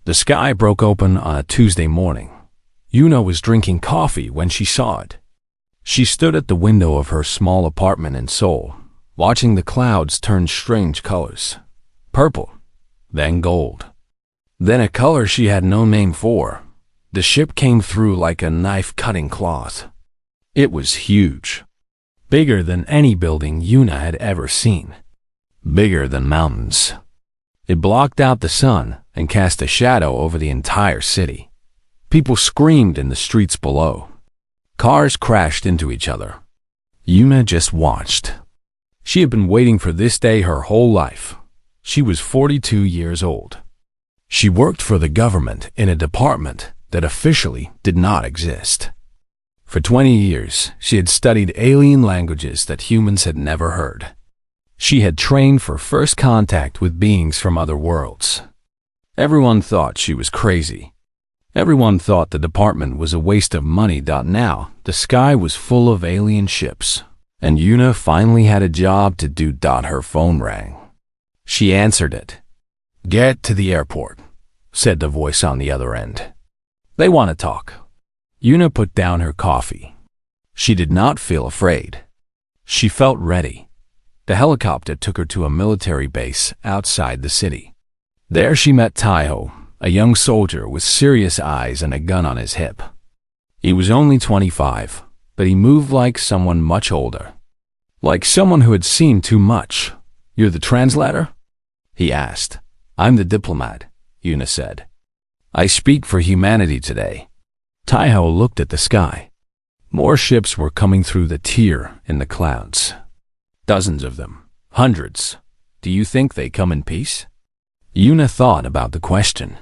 The sky broke open on a Tuesday morning. Yuna was drinking coffee when she saw it. She stood at the window of her small apartment in Seoul, watching the clouds turn strange colors. Purple, then gold. Then a color she had no name for. The ship came through like a knife-cutting cloth. It was huge. Bigger than any building Yuna had ever seen. Bigger than mountains. It blocked out the sun and cast a shadow over the entire city. People screamed in the streets below. Cars crashed into each other. Yuna just watched. She had been waiting for this day her whole life. She was 42 years old. She worked for the government in a department that officially did not exist. For 20 years, she had studied alien languages that humans had never heard. She had trained for first contact with beings from other worlds. Everyone thought she was crazy. Everyone thought the department was a waste of money. Now, the sky was full of alien ships, and Yuna finally had a job to do. Her phone rang. She answered it. "Get to the airport," said the voice on the other end. "They want to talk." Yuna put down her coffee. She did not feel afraid. She felt ready. The helicopter took her to a military base outside the city. There she met Taiho, a young soldier with serious eyes and a gun on his hip. He was only 25, but he moved like someone much older. Like someone who had seen too much. "You're the translator?" he asked. "I'm the diplomat," Yuna said. "I speak for humanity today." Taiho looked at the sky. More ships were coming through the tier in the clouds. Dozens of them. Hundreds. Do you think they come in peace? Yuna thought about the question.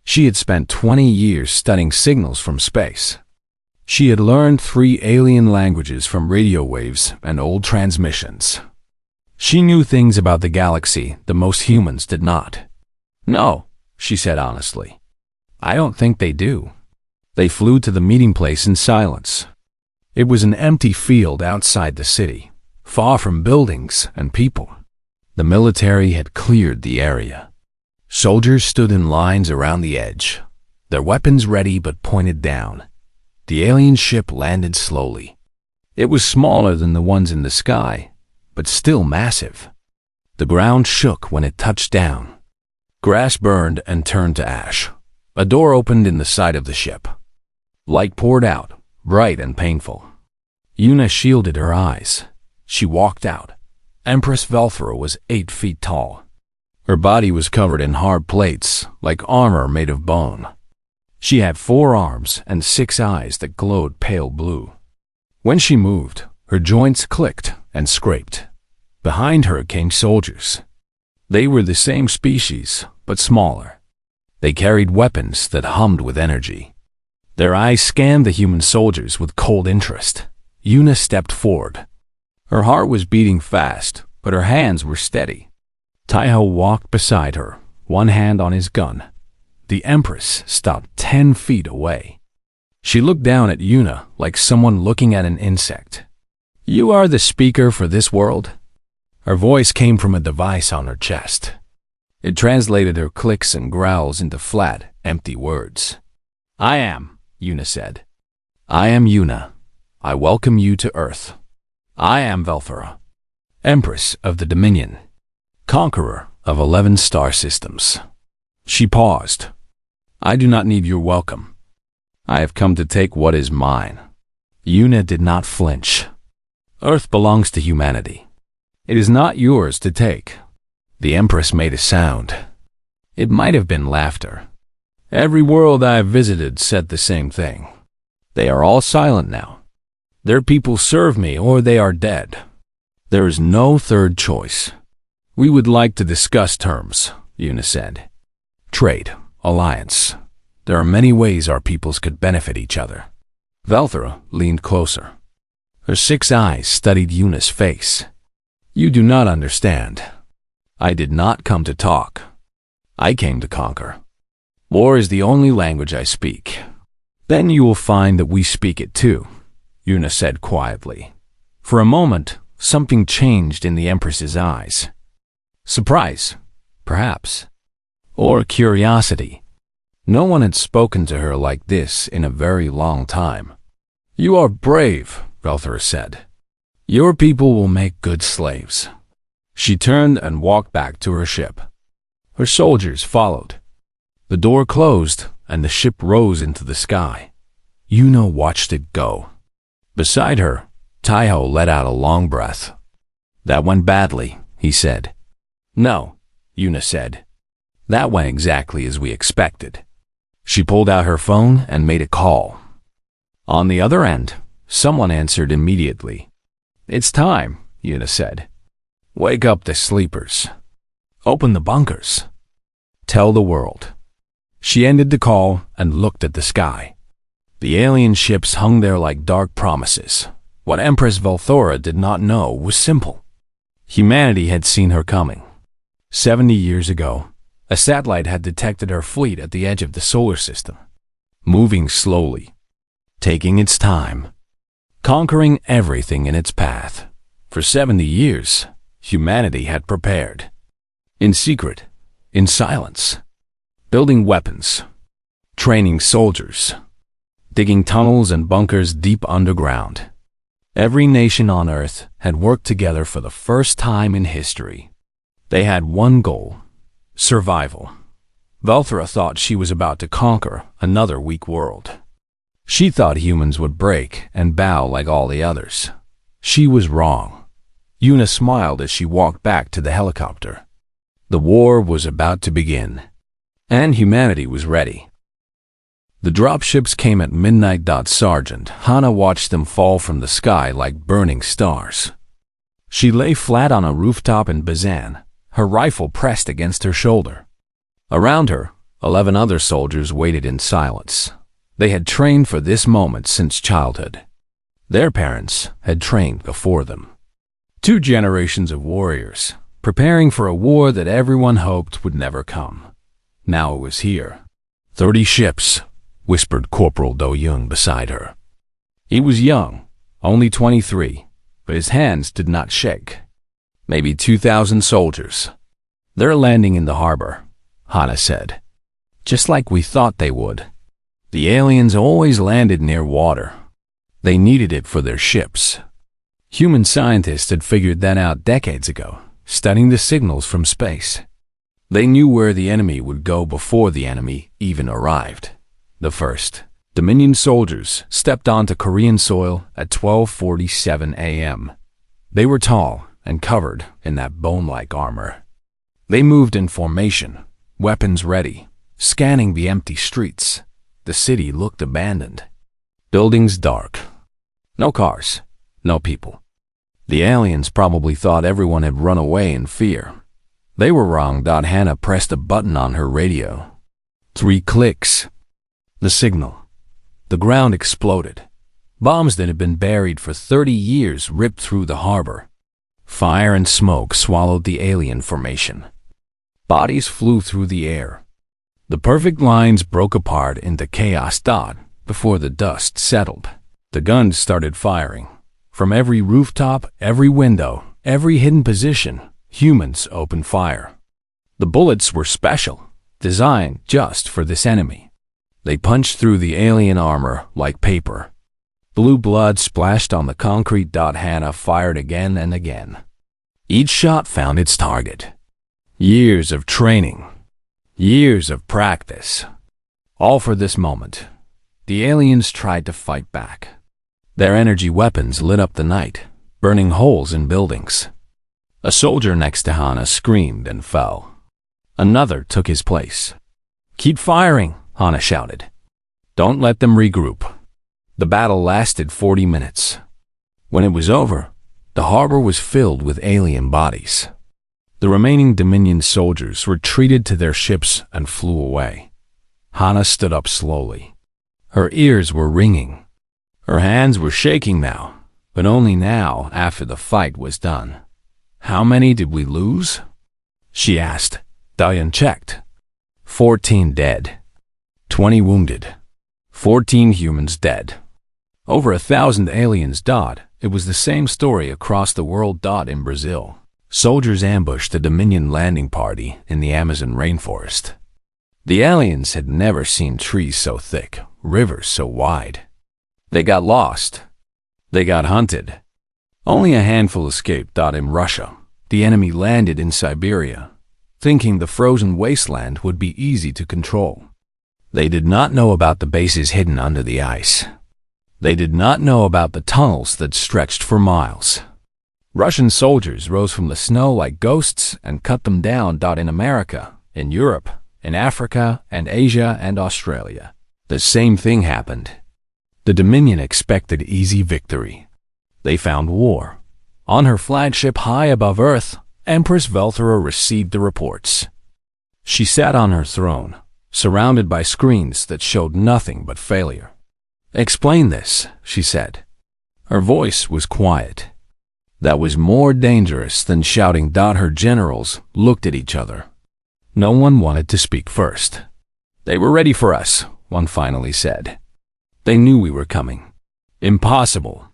She had spent 20 years studying signals from space. She had learned 3 alien languages from radio waves and old transmissions. She knew things about the galaxy that most humans did not. "No," she said honestly. "I don't think they do." They flew to the meeting place in silence. It was an empty field outside the city, far from buildings and people. The military had cleared the area. Soldiers stood in lines around the edge, their weapons ready but pointed down. The alien ship landed slowly. It was smaller than the ones in the sky, but still massive. The ground shook when it touched down. Grass burned and turned to ash. A door opened in the side of the ship. Light poured out, bright and painful. Yuna shielded her eyes. She walked out. Empress Velthora was 8 feet tall. Her body was covered in hard plates, like armor made of bone. She had 4 arms and 6 eyes that glowed pale blue. When she moved, her joints clicked and scraped. Behind her came soldiers. They were the same species, but smaller. They carried weapons that hummed with energy. Their eyes scanned the human soldiers with cold interest. Yuna stepped forward. Her heart was beating fast, but her hands were steady. Taiho walked beside her, one hand on his gun. The Empress stopped 10 feet away. She looked down at Yuna like someone looking at an insect. "You are the speaker for this world?" Her voice came from a device on her chest. It translated her clicks and growls into flat, empty words. "I am," Yuna said. "I am Yuna. I welcome you to Earth. I am Velthora, Empress of the Dominion, conqueror of 11 star systems." She paused. "I do not need your welcome. I have come to take what is mine." Yuna did not flinch. "Earth belongs to humanity. It is not yours to take." The Empress made a sound. It might have been laughter. "Every world I have visited said the same thing. They are all silent now. Their people serve me or they are dead. There is no third choice." "We would like to discuss terms," Yuna said. "Trade, alliance. There are many ways our peoples could benefit each other." Velthora leaned closer. Her 6 eyes studied Yuna's face. "You do not understand. I did not come to talk. I came to conquer. War is the only language I speak." "Then you will find that we speak it too," Yuna said quietly. For a moment, something changed in the Empress's eyes. Surprise, perhaps. Or curiosity. No one had spoken to her like this in a very long time. "You are brave," Valthera said. "Your people will make good slaves." She turned and walked back to her ship. Her soldiers followed. The door closed, and the ship rose into the sky. Yuna watched it go. Beside her, Taiho let out a long breath. "That went badly," he said. "No," Yuna said. "That went exactly as we expected." She pulled out her phone and made a call. On the other end, someone answered immediately. "It's time," Yuna said. "Wake up the sleepers. Open the bunkers. Tell the world." She ended the call and looked at the sky. The alien ships hung there like dark promises. What Empress Valthora did not know was simple. Humanity had seen her coming. 70 years ago, a satellite had detected her fleet at the edge of the solar system, moving slowly, taking its time, conquering everything in its path. For 70 years, humanity had prepared. In secret, in silence, building weapons, training soldiers, digging tunnels and bunkers deep underground. Every nation on Earth had worked together for the first time in history. They had one goal: survival. Valthera thought she was about to conquer another weak world. She thought humans would break and bow like all the others. She was wrong. Yuna smiled as she walked back to the helicopter. The war was about to begin, and humanity was ready. The dropships came at midnight. Sergeant Hana watched them fall from the sky like burning stars. She lay flat on a rooftop in Bazan, her rifle pressed against her shoulder. Around her, 11 other soldiers waited in silence. They had trained for this moment since childhood. Their parents had trained before them. 2 generations of warriors, preparing for a war that everyone hoped would never come. Now it was here. 30 ships, whispered Corporal Do Young beside her. He was young, only 23, but his hands did not shake. Maybe 2,000 soldiers. "They're landing in the harbor," Hana said. "Just like we thought they would. The aliens always landed near water. They needed it for their ships." Human scientists had figured that out decades ago, studying the signals from space. They knew where the enemy would go before the enemy even arrived. The first Dominion soldiers stepped onto Korean soil at 12:47 a.m. They were tall and covered in that bone-like armor. They moved in formation, weapons ready, scanning the empty streets. The city looked abandoned. Buildings dark. No cars, no people. The aliens probably thought everyone had run away in fear. They were wrong. Hannah pressed a button on her radio. 3 clicks. The signal. The ground exploded. Bombs that had been buried for 30 years ripped through the harbor. Fire and smoke swallowed the alien formation. Bodies flew through the air. The perfect lines broke apart into chaos. Before the dust settled, the guns started firing. From every rooftop, every window, every hidden position, humans opened fire. The bullets were special, designed just for this enemy. They punched through the alien armor like paper. Blue blood splashed on the concrete. Hannah fired again and again. Each shot found its target. Years of training. Years of practice. All for this moment. The aliens tried to fight back. Their energy weapons lit up the night, burning holes in buildings. A soldier next to Hannah screamed and fell. Another took his place. "Keep firing," Hannah shouted. "Don't let them regroup." The battle lasted 40 minutes. When it was over, the harbor was filled with alien bodies. The remaining Dominion soldiers retreated to their ships and flew away. Hannah stood up slowly. Her ears were ringing. Her hands were shaking now, but only now after the fight was done. "How many did we lose?" she asked. Diane checked. 14 dead. 20 wounded. 14 humans dead. Over 1,000 aliens. It was the same story across the world. In Brazil, soldiers ambushed a Dominion landing party in the Amazon rainforest. The aliens had never seen trees so thick, rivers so wide. They got lost. They got hunted. Only a handful escaped. In Russia, the enemy landed in Siberia, thinking the frozen wasteland would be easy to control. They did not know about the bases hidden under the ice. They did not know about the tunnels that stretched for miles. Russian soldiers rose from the snow like ghosts and cut them down. In America, in Europe, in Africa and Asia and Australia, the same thing happened. The Dominion expected easy victory. They found war. On her flagship high above Earth, Empress Velthora received the reports. She sat on her throne, surrounded by screens that showed nothing but failure. "Explain this," she said. Her voice was quiet. That was more dangerous than shouting. Her generals looked at each other. No one wanted to speak first. "They were ready for us," one finally said. "They knew we were coming. Impossible.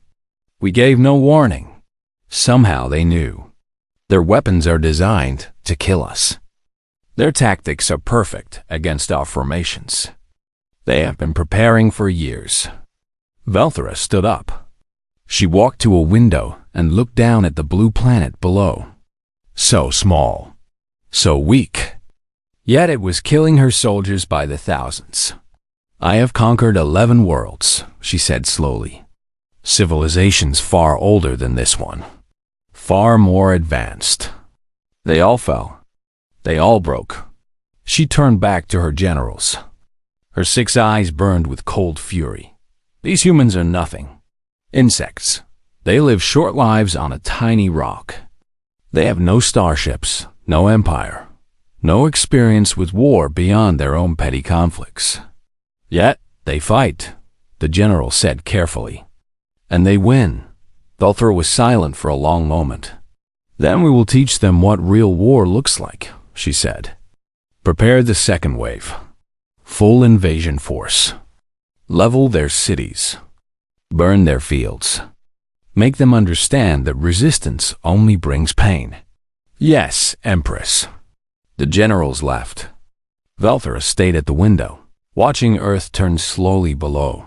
We gave no warning. Somehow they knew. Their weapons are designed to kill us. Their tactics are perfect against our formations. They have been preparing for years." Velthora stood up. She walked to a window and looked down at the blue planet below. So small. So weak. Yet it was killing her soldiers by the thousands. "I have conquered 11 worlds," she said slowly. "Civilizations far older than this one. Far more advanced. They all fell. They all broke." She turned back to her generals. Her 6 eyes burned with cold fury. "These humans are nothing. Insects. They live short lives on a tiny rock. They have no starships, no empire, no experience with war beyond their own petty conflicts. Yet they fight," the general said carefully. "And they win." Velthora was silent for a long moment. "Then we will teach them what real war looks like," she said. "Prepare the second wave. Full invasion force. Level their cities. Burn their fields. Make them understand that resistance only brings pain." "Yes, Empress." The generals left. Velthora stayed at the window, watching Earth turn slowly below.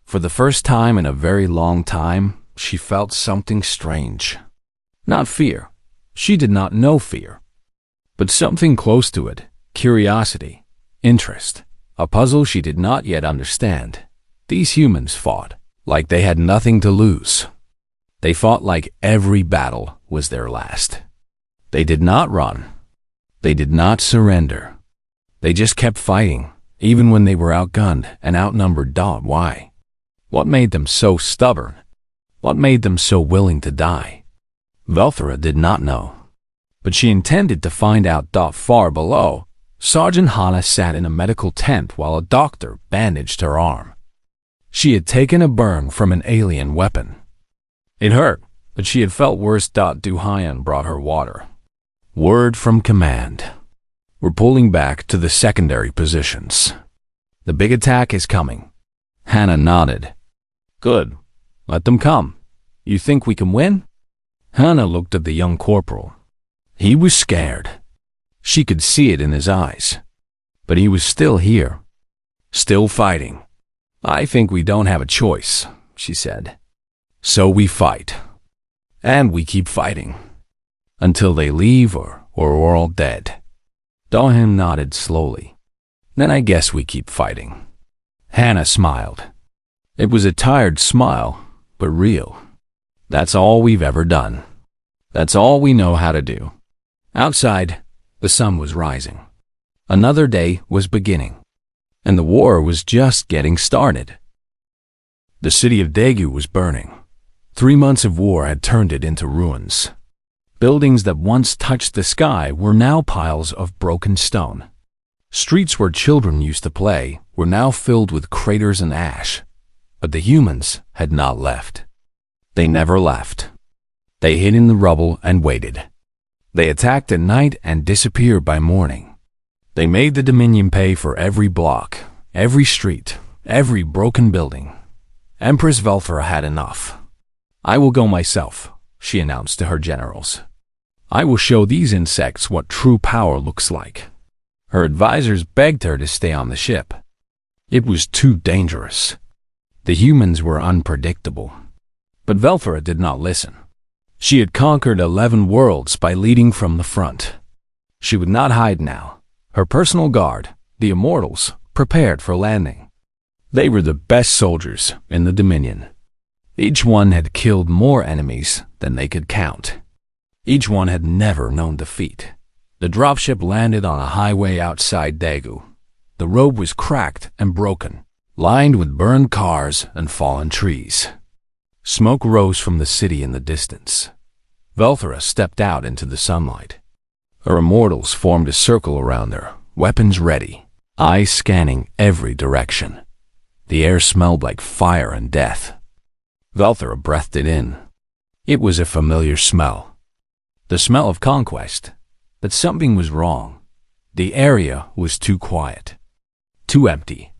For the first time in a very long time, she felt something strange. Not fear. She did not know fear. But something close to it. Curiosity. Interest. A puzzle she did not yet understand. These humans fought like they had nothing to lose. They fought like every battle was their last. They did not run. They did not surrender. They just kept fighting, even when they were outgunned and outnumbered. Why? What made them so stubborn? What made them so willing to die? Velthora did not know. But she intended to find out. Far below, Sergeant Hannah sat in a medical tent while a doctor bandaged her arm. She had taken a burn from an alien weapon. It hurt, but she had felt worse. Duhayan brought her water. Word from command. "We're pulling back to the secondary positions. The big attack is coming." Hannah nodded. "Good. Let them come. You think we can win?" Hannah looked at the young corporal. He was scared. She could see it in his eyes. But he was still here. Still fighting. "I think we don't have a choice," she said. "So we fight. And we keep fighting. Until they leave or we're all dead." Dohan nodded slowly. "Then I guess we keep fighting." Hannah smiled. It was a tired smile, but real. "That's all we've ever done. That's all we know how to do." Outside, the sun was rising. Another day was beginning. And the war was just getting started. The city of Daegu was burning. 3 months of war had turned it into ruins. Buildings that once touched the sky were now piles of broken stone. Streets where children used to play were now filled with craters and ash. But the humans had not left. They never left. They hid in the rubble and waited. They attacked at night and disappeared by morning. They made the Dominion pay for every block, every street, every broken building. Empress Velthora had enough. "I will go myself," she announced to her generals. "I will show these insects what true power looks like." Her advisors begged her to stay on the ship. It was too dangerous. The humans were unpredictable. But Velthora did not listen. She had conquered 11 worlds by leading from the front. She would not hide now. Her personal guard, the Immortals, prepared for landing. They were the best soldiers in the Dominion. Each one had killed more enemies than they could count. Each one had never known defeat. The dropship landed on a highway outside Daegu. The road was cracked and broken, lined with burned cars and fallen trees. Smoke rose from the city in the distance. Velthora stepped out into the sunlight. Her Immortals formed a circle around her, weapons ready, eyes scanning every direction. The air smelled like fire and death. Velthora breathed it in. It was a familiar smell. The smell of conquest. But something was wrong. The area was too quiet. Too empty.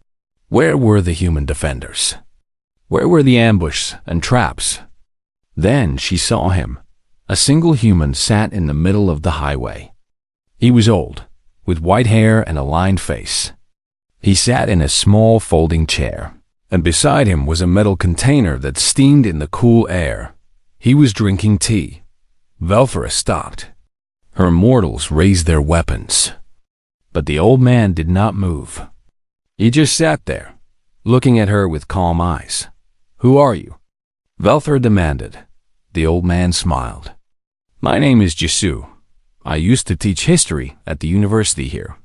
Where were the human defenders? Where were the ambushes and traps? Then she saw him. A single human sat in the middle of the highway. He was old, with white hair and a lined face. He sat in a small folding chair, and beside him was a metal container that steamed in the cool air. He was drinking tea. Velthora stopped. Her Immortals raised their weapons. But the old man did not move. He just sat there, looking at her with calm eyes. "Who are you?" Velthora demanded. The old man smiled. "My name is Jisoo. I used to teach history at the university here,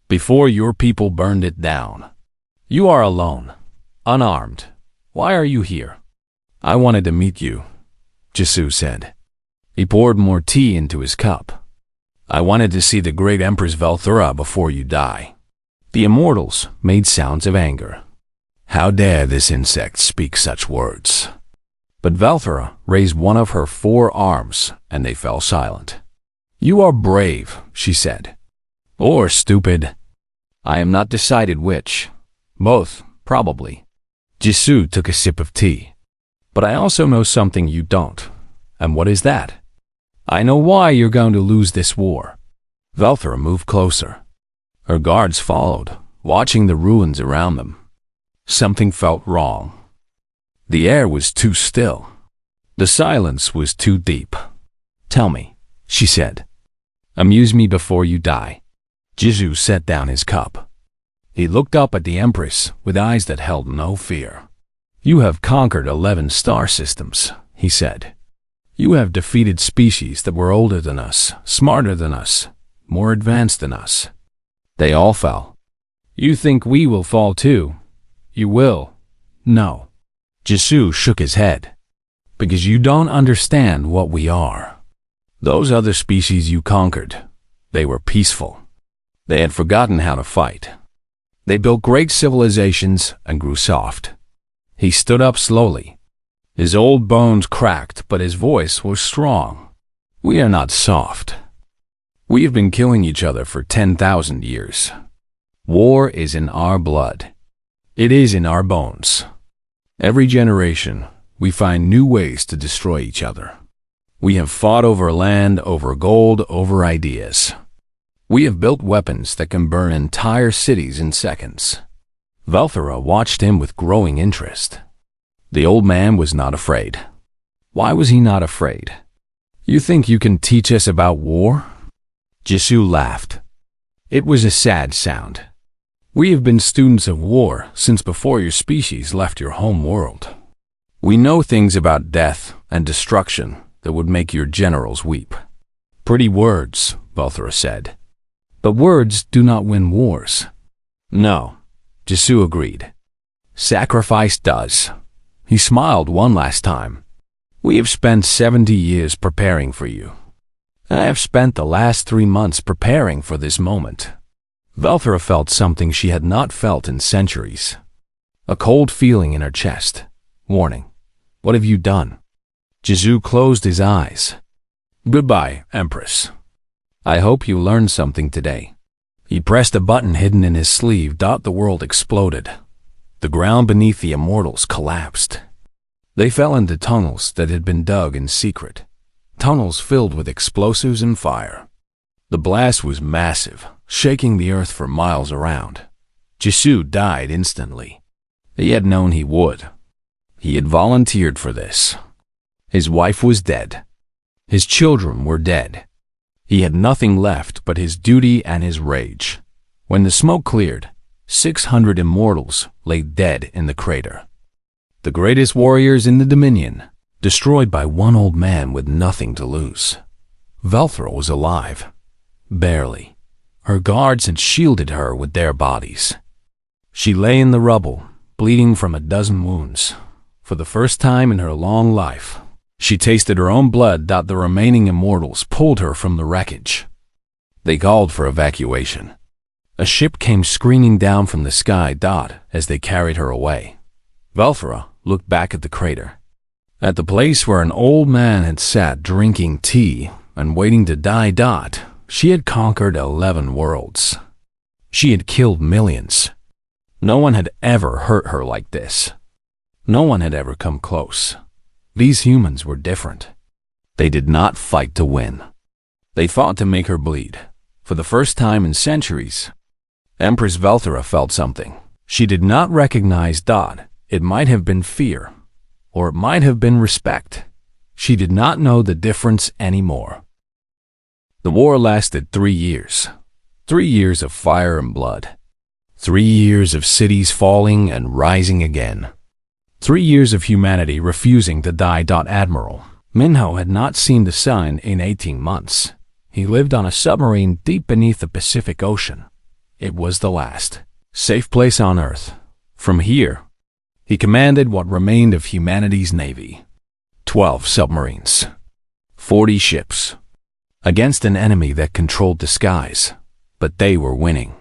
before your people burned it down. You are alone, unarmed. Why are you here?" "I wanted to meet you," Jisoo said. He poured more tea into his cup. "I wanted to see the great Empress Velthora before you die." The Immortals made sounds of anger. How dare this insect speak such words? But Velthora raised one of her 4 arms, and they fell silent. "You are brave," she said. "Or stupid. I am not decided which. Both, probably." Jisoo took a sip of tea. "But I also know something you don't. And what is that?" "I know why you're going to lose this war." Velthora moved closer. Her guards followed, watching the ruins around them. Something felt wrong. The air was too still. The silence was too deep. "Tell me," she said. "Amuse me before you die." Jisoo set down his cup. He looked up at the Empress with eyes that held no fear. "You have conquered 11 star systems," he said. "You have defeated species that were older than us, smarter than us, more advanced than us. They all fell. You think we will fall too? You will. No." Jisoo shook his head. "Because you don't understand what we are. Those other species you conquered, they were peaceful. They had forgotten how to fight. They built great civilizations and grew soft." He stood up slowly. His old bones cracked, but his voice was strong. "We are not soft. We have been killing each other for 10,000 years. War is in our blood. It is in our bones. Every generation, we find new ways to destroy each other. We have fought over land, over gold, over ideas. We have built weapons that can burn entire cities in seconds." Velthora watched him with growing interest. The old man was not afraid. Why was he not afraid? "You think you can teach us about war?" Jisoo laughed. It was a sad sound. "We have been students of war since before your species left your home world. We know things about death and destruction that would make your generals weep." "Pretty words," Velthora said. "But words do not win wars." "No," Jisoo agreed. "Sacrifice does." He smiled one last time. "We have spent 70 years preparing for you. I have spent the last 3 months preparing for this moment." Velthora felt something she had not felt in centuries. A cold feeling in her chest. Warning. "What have you done?" Jisoo closed his eyes. "Goodbye, Empress. I hope you learned something today." He pressed a button hidden in his sleeve. The world exploded. The ground beneath the Immortals collapsed. They fell into tunnels that had been dug in secret. Tunnels filled with explosives and fire. The blast was massive, shaking the earth for miles around. Jisoo died instantly. He had known he would. He had volunteered for this. His wife was dead. His children were dead. He had nothing left but his duty and his rage. When the smoke cleared, 600 immortals lay dead in the crater. The greatest warriors in the Dominion, destroyed by one old man with nothing to lose. Velthra was alive. Barely. Her guards had shielded her with their bodies. She lay in the rubble, bleeding from a dozen wounds. For the first time in her long life, she tasted her own blood. The remaining immortals pulled her from the wreckage. They called for evacuation. A ship came screaming down from the sky. As they carried her away, Velthra looked back at the crater. At the place where an old man had sat drinking tea and waiting to die. She had conquered 11 worlds. She had killed millions. No one had ever hurt her like this. No one had ever come close. These humans were different. They did not fight to win. They fought to make her bleed. For the first time in centuries, Empress Velthra felt something. She did not recognize Dodd. It might have been fear, or it might have been respect. She did not know the difference anymore. The war lasted 3 years. 3 years of fire and blood. 3 years of cities falling and rising again. 3 years of humanity refusing to die. Admiral Minho had not seen the sun in 18 months. He lived on a submarine deep beneath the Pacific Ocean. It was the last safe place on Earth. From here, he commanded what remained of humanity's navy. 12 submarines. 40 ships. Against an enemy that controlled the skies. But they were winning.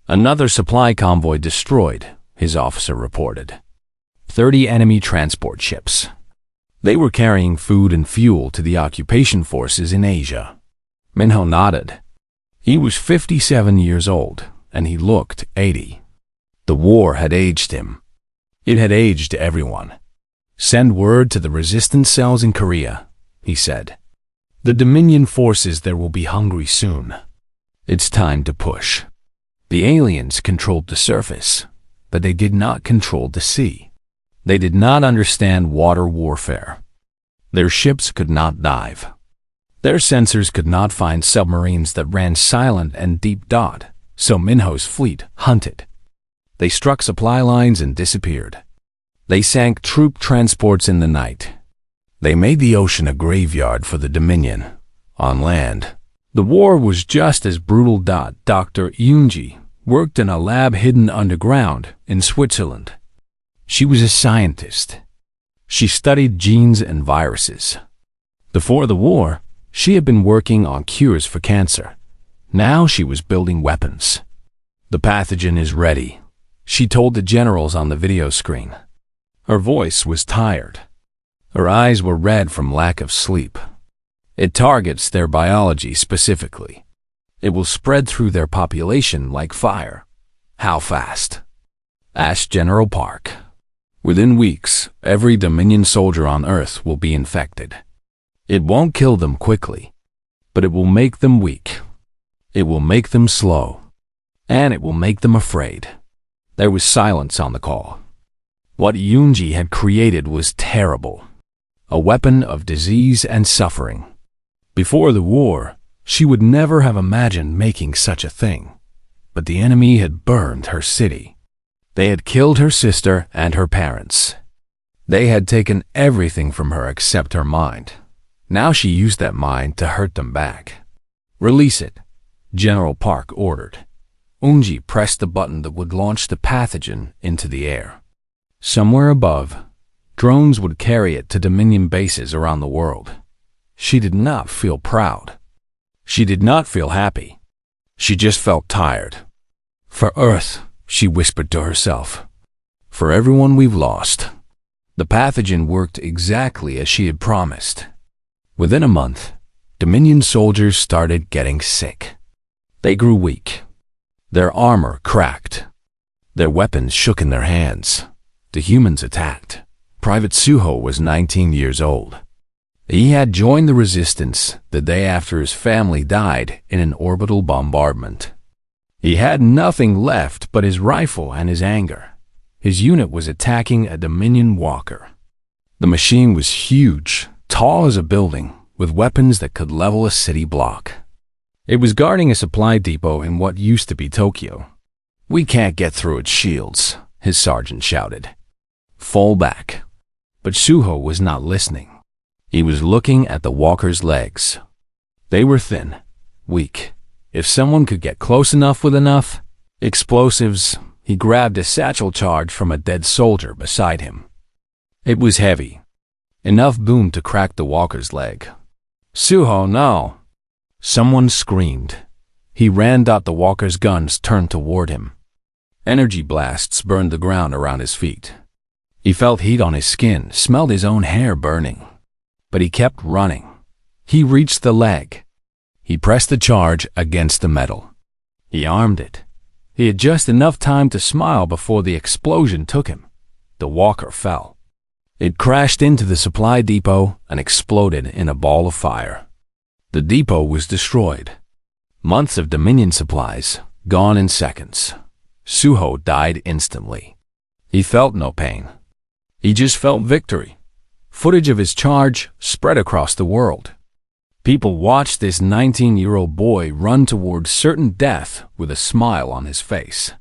Another supply convoy destroyed, his officer reported. 30 enemy transport ships. They were carrying food and fuel to the occupation forces in Asia. Minho nodded. He was 57 years old, and he looked 80. The war had aged him. It had aged everyone. Send word to the resistance cells in Korea, he said. The Dominion forces there will be hungry soon. It's time to push. The aliens controlled the surface, but they did not control the sea. They did not understand water warfare. Their ships could not dive. Their sensors could not find submarines that ran silent and deep. So Minho's fleet hunted. They struck supply lines and disappeared. They sank troop transports in the night. They made the ocean a graveyard for the Dominion. On land, the war was just as brutal. Dr. Yoonji worked in a lab hidden underground in Switzerland. She was a scientist. She studied genes and viruses. Before the war, she had been working on cures for cancer. Now she was building weapons. The pathogen is ready, she told the generals on the video screen. Her voice was tired. Her eyes were red from lack of sleep. It targets their biology specifically. It will spread through their population like fire. How fast? Asked General Park. Within weeks, every Dominion soldier on Earth will be infected. It won't kill them quickly, but it will make them weak. It will make them slow, and it will make them afraid. There was silence on the call. What Yoonji had created was terrible. A weapon of disease and suffering. Before the war, she would never have imagined making such a thing. But the enemy had burned her city. They had killed her sister and her parents. They had taken everything from her except her mind. Now she used that mind to hurt them back. Release it, General Park ordered. Yoonji pressed the button that would launch the pathogen into the air. Somewhere above, drones would carry it to Dominion bases around the world. She did not feel proud. She did not feel happy. She just felt tired. For Earth, she whispered to herself. For everyone we've lost. The pathogen worked exactly as she had promised. Within a month, Dominion soldiers started getting sick. They grew weak. Their armor cracked. Their weapons shook in their hands. The humans attacked. Private Suho was 19 years old. He had joined the resistance the day after his family died in an orbital bombardment. He had nothing left but his rifle and his anger. His unit was attacking a Dominion walker. The machine was huge, tall as a building, with weapons that could level a city block. It was guarding a supply depot in what used to be Tokyo. "We can't get through its shields," his sergeant shouted. "Fall back." But Suho was not listening. He was looking at the walker's legs. They were thin, weak. If someone could get close enough with enough explosives, he grabbed a satchel charge from a dead soldier beside him. It was heavy. Enough boom to crack the walker's leg. "Suho, no!" Someone screamed. He ran. The walker's guns turned toward him. Energy blasts burned the ground around his feet. He felt heat on his skin, smelled his own hair burning. But he kept running. He reached the leg. He pressed the charge against the metal. He armed it. He had just enough time to smile before the explosion took him. The walker fell. It crashed into the supply depot and exploded in a ball of fire. The depot was destroyed. Months of Dominion supplies, gone in seconds. Suho died instantly. He felt no pain. He just felt victory. Footage of his charge spread across the world. People watched this 19-year-old boy run towards certain death with a smile on his face.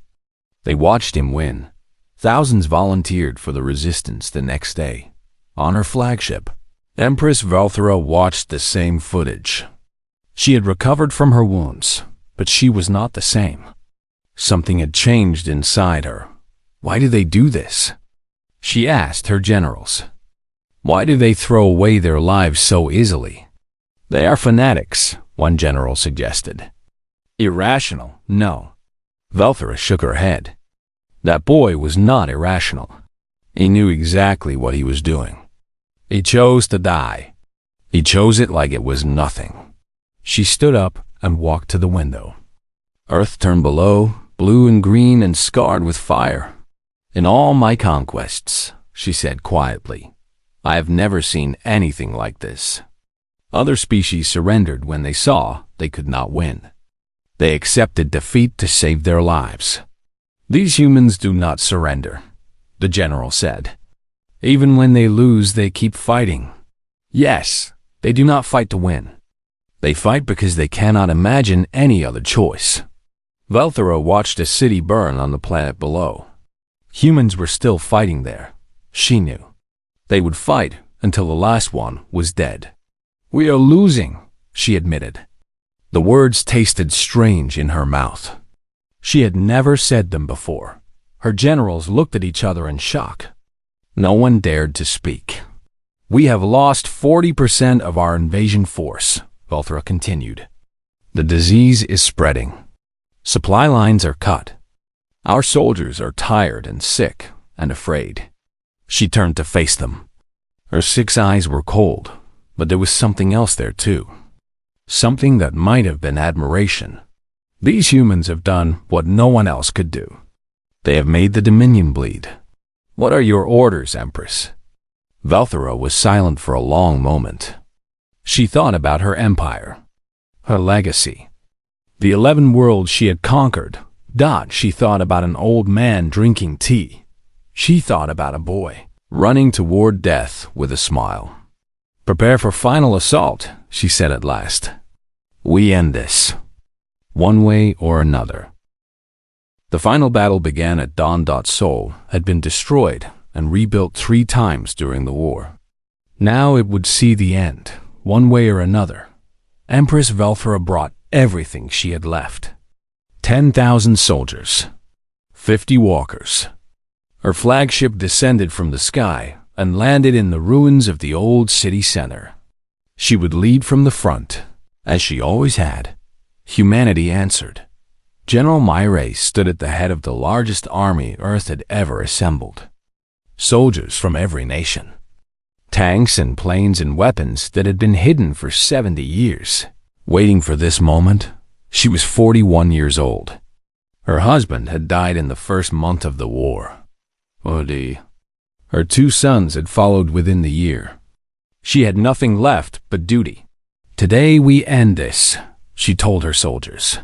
They watched him win. Thousands volunteered for the resistance the next day. On her flagship, Empress Valthera watched the same footage. She had recovered from her wounds, but she was not the same. Something had changed inside her. Why do they do this? She asked her generals. Why do they throw away their lives so easily? They are fanatics, one general suggested. Irrational, no. Valthera shook her head. That boy was not irrational. He knew exactly what he was doing. He chose to die. He chose it like it was nothing. She stood up and walked to the window. Earth turned below, blue and green and scarred with fire. "In all my conquests," she said quietly, "I have never seen anything like this." Other species surrendered when they saw they could not win. They accepted defeat to save their lives. "These humans do not surrender," the general said. "Even when they lose, they keep fighting." Yes, they do not fight to win. They fight because they cannot imagine any other choice. Valthera watched a city burn on the planet below. Humans were still fighting there. She knew. They would fight until the last one was dead. "We are losing," she admitted. The words tasted strange in her mouth. She had never said them before. Her generals looked at each other in shock. No one dared to speak. "We have lost 40% of our invasion force," Valthera continued. "The disease is spreading. Supply lines are cut. Our soldiers are tired and sick and afraid." She turned to face them. Her 6 eyes were cold, but there was something else there too. Something that might have been admiration. "These humans have done what no one else could do. They have made the Dominion bleed. What are your orders, Empress?" Valthera was silent for a long moment. She thought about her empire, her legacy, the 11 worlds she had conquered. She thought about an old man drinking tea. She thought about a boy running toward death with a smile. "Prepare for final assault," she said at last. "We end this, one way or another." The final battle began at dawn. Seoul had been destroyed and rebuilt 3 times during the war. Now it would see the end, one way or another. Empress Valthera brought everything she had left. 10,000 soldiers, 50 walkers. Her flagship descended from the sky and landed in the ruins of the old city center. She would lead from the front, as she always had. Humanity answered. General Myre stood at the head of the largest army Earth had ever assembled. Soldiers from every nation. Tanks and planes and weapons that had been hidden for 70 years. Waiting for this moment, she was 41 years old. Her husband had died in the first month of the war. Her 2 sons had followed within the year. She had nothing left but duty. "Today we end this," she told her soldiers.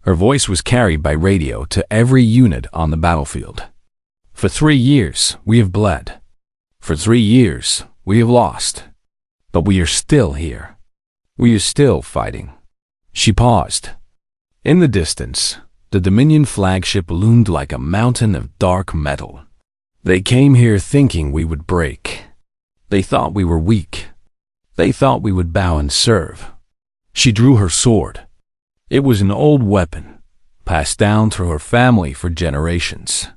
Her voice was carried by radio to every unit on the battlefield. For 3 years, we have bled. For 3 years, we have lost. But we are still here. We are still fighting. She paused. In the distance, the Dominion flagship loomed like a mountain of dark metal. They came here thinking we would break. They thought we were weak. They thought we would bow and serve. She drew her sword. It was an old weapon, passed down through her family for generations.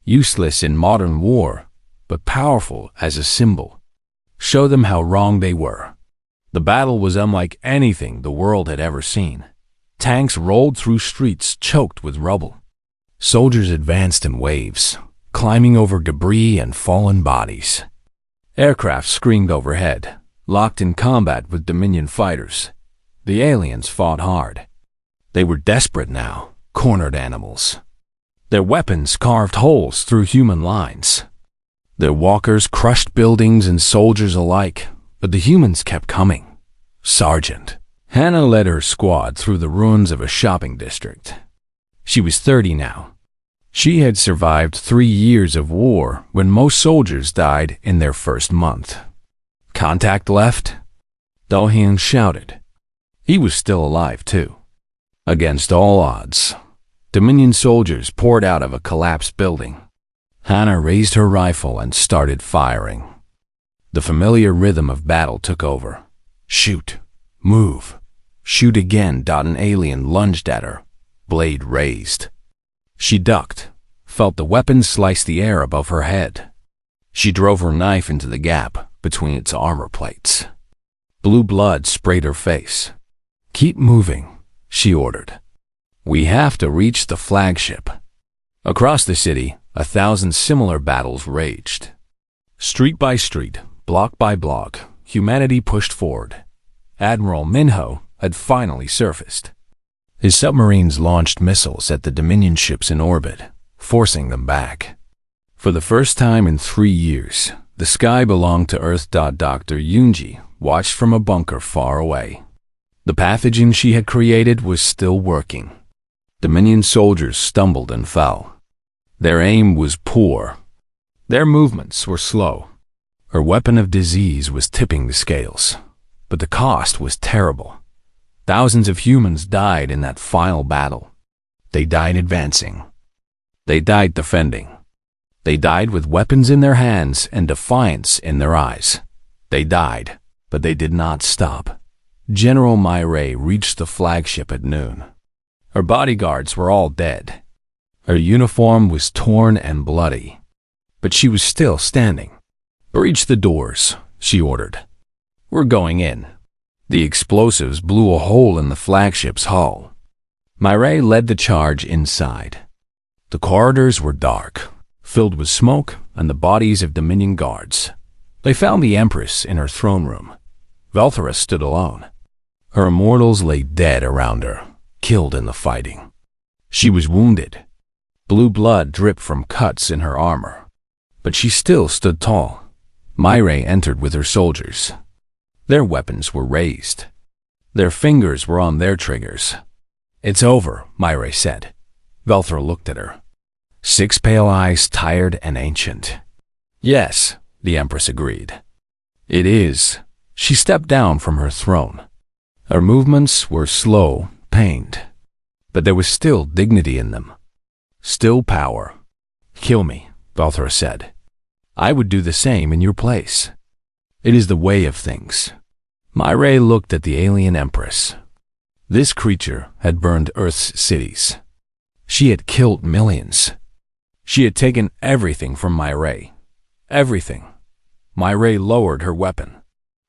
Useless in modern war, but powerful as a symbol. Show them how wrong they were. The battle was unlike anything the world had ever seen. Tanks rolled through streets choked with rubble. Soldiers advanced in waves, climbing over debris and fallen bodies. Aircraft screamed overhead, locked in combat with Dominion fighters. The aliens fought hard. They were desperate now, cornered animals. Their weapons carved holes through human lines. Their walkers crushed buildings and soldiers alike, but the humans kept coming. Sergeant. Hannah led her squad through the ruins of a shopping district. She was 30 now. She had survived 3 years of war when most soldiers died in their first month. Contact left? Do-hyun shouted. He was still alive, too. Against all odds, Dominion soldiers poured out of a collapsed building. Hannah raised her rifle and started firing. The familiar rhythm of battle took over. Shoot. Move. Shoot again. An alien lunged at her, blade raised. She ducked, felt the weapon slice the air above her head. She drove her knife into the gap between its armor plates. Blue blood sprayed her face. Keep moving, she ordered. We have to reach the flagship. Across the city, 1,000 similar battles raged. Street by street, block by block, humanity pushed forward. Admiral Minho had finally surfaced. His submarines launched missiles at the Dominion ships in orbit, forcing them back. For the first time in 3 years, the sky belonged to Earth. Dr. Yoonji watched from a bunker far away. The pathogen she had created was still working. Dominion soldiers stumbled and fell. Their aim was poor. Their movements were slow. Her weapon of disease was tipping the scales, but the cost was terrible. Thousands of humans died in that final battle. They died advancing. They died defending. They died with weapons in their hands and defiance in their eyes. They died, but they did not stop. General Myray reached the flagship at noon. Her bodyguards were all dead. Her uniform was torn and bloody, but she was still standing. Breach the doors, she ordered. We're going in. The explosives blew a hole in the flagship's hull. Myray led the charge inside. The corridors were dark, filled with smoke and the bodies of Dominion guards. They found the Empress in her throne room. Velthora stood alone. Her immortals lay dead around her, killed in the fighting. She was wounded. Blue blood dripped from cuts in her armor. But she still stood tall. Myray entered with her soldiers. Their weapons were raised. Their fingers were on their triggers. It's over, Myray said. Velthora looked at her. 6 pale eyes, tired and ancient. Yes, the Empress agreed. It is. She stepped down from her throne. Her movements were slow, pained, but there was still dignity in them. Still power. Kill me, Velthora said. I would do the same in your place. It is the way of things. Myray looked at the alien Empress. This creature had burned Earth's cities. She had killed millions. She had taken everything from Myray. Everything. Myray lowered her weapon.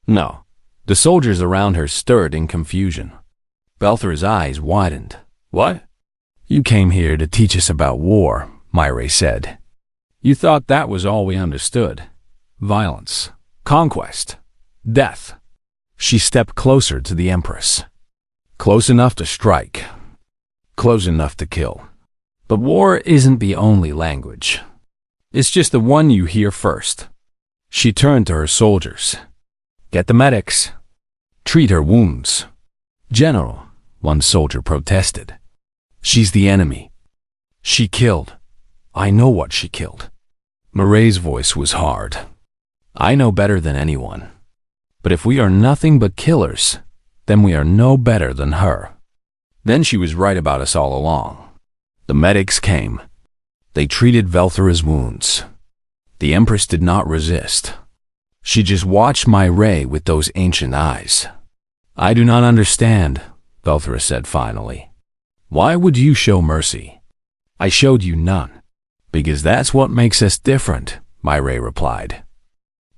No. The soldiers around her stirred in confusion. Velthora's eyes widened. What? You came here to teach us about war, Myray said. You thought that was all we understood. Violence. Conquest. Death. She stepped closer to the Empress. Close enough to strike. Close enough to kill. But war isn't the only language. It's just the one you hear first. She turned to her soldiers. Get the medics. Treat her wounds. General, one soldier protested. She's the enemy. She killed. I know what she killed. Moray's voice was hard. I know better than anyone. But if we are nothing but killers, then we are no better than her. Then she was right about us all along. The medics came. They treated Velthera's wounds. The Empress did not resist. She just watched my ray with those ancient eyes. I do not understand, Velthera said finally. Why would you show mercy? I showed you none. Because that's what makes us different, my ray replied.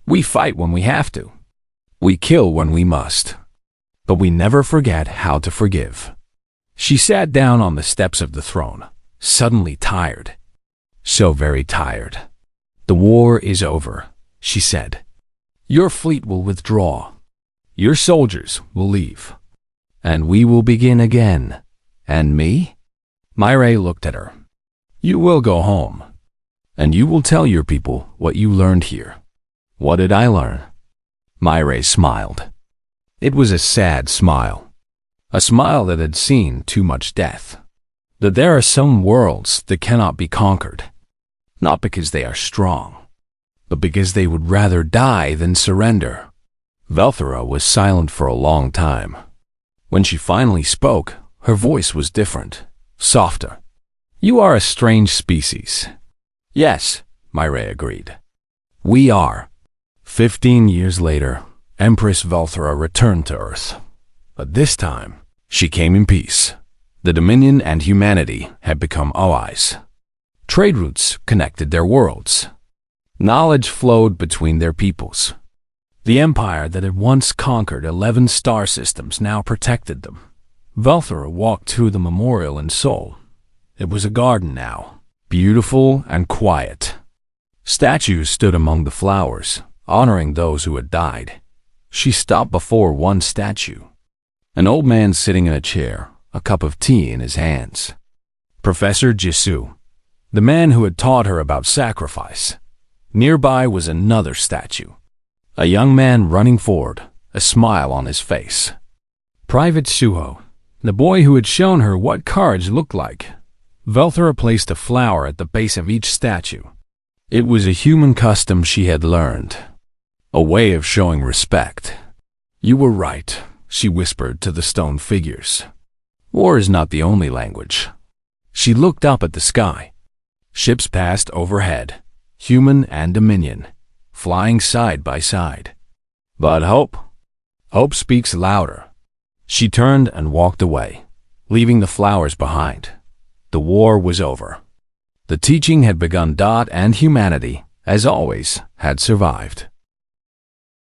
We fight when we have to. We kill when we must. But we never forget how to forgive. She sat down on the steps of the throne, suddenly tired. So very tired. The war is over, she said. Your fleet will withdraw. Your soldiers will leave. And we will begin again. And me? Myray looked at her. You will go home. And you will tell your people what you learned here. What did I learn? Myray smiled. It was a sad smile. A smile that had seen too much death. That there are some worlds that cannot be conquered. Not because they are strong, but because they would rather die than surrender. Velthera was silent for a long time. When she finally spoke, her voice was different, softer. You are a strange species. Yes, Myray agreed. We are. 15 years later, Empress Velthera returned to Earth. But this time, she came in peace. The Dominion and humanity had become allies. Trade routes connected their worlds. Knowledge flowed between their peoples. The empire that had once conquered 11 star systems now protected them. Velthera walked through the memorial in Seoul. It was a garden now, beautiful and quiet. Statues stood among the flowers, honoring those who had died. She stopped before one statue. An old man sitting in a chair, a cup of tea in his hands. Professor Jisoo, the man who had taught her about sacrifice. Nearby was another statue. A young man running forward, a smile on his face. Private Suho, the boy who had shown her what courage looked like. Velthera placed a flower at the base of each statue. It was a human custom she had learned. A way of showing respect. You were right, she whispered to the stone figures. War is not the only language. She looked up at the sky. Ships passed overhead, human and Dominion, flying side by side. But hope speaks louder. She turned and walked away, leaving the flowers behind. The war was over. The teaching had begun. And humanity, as always, had survived.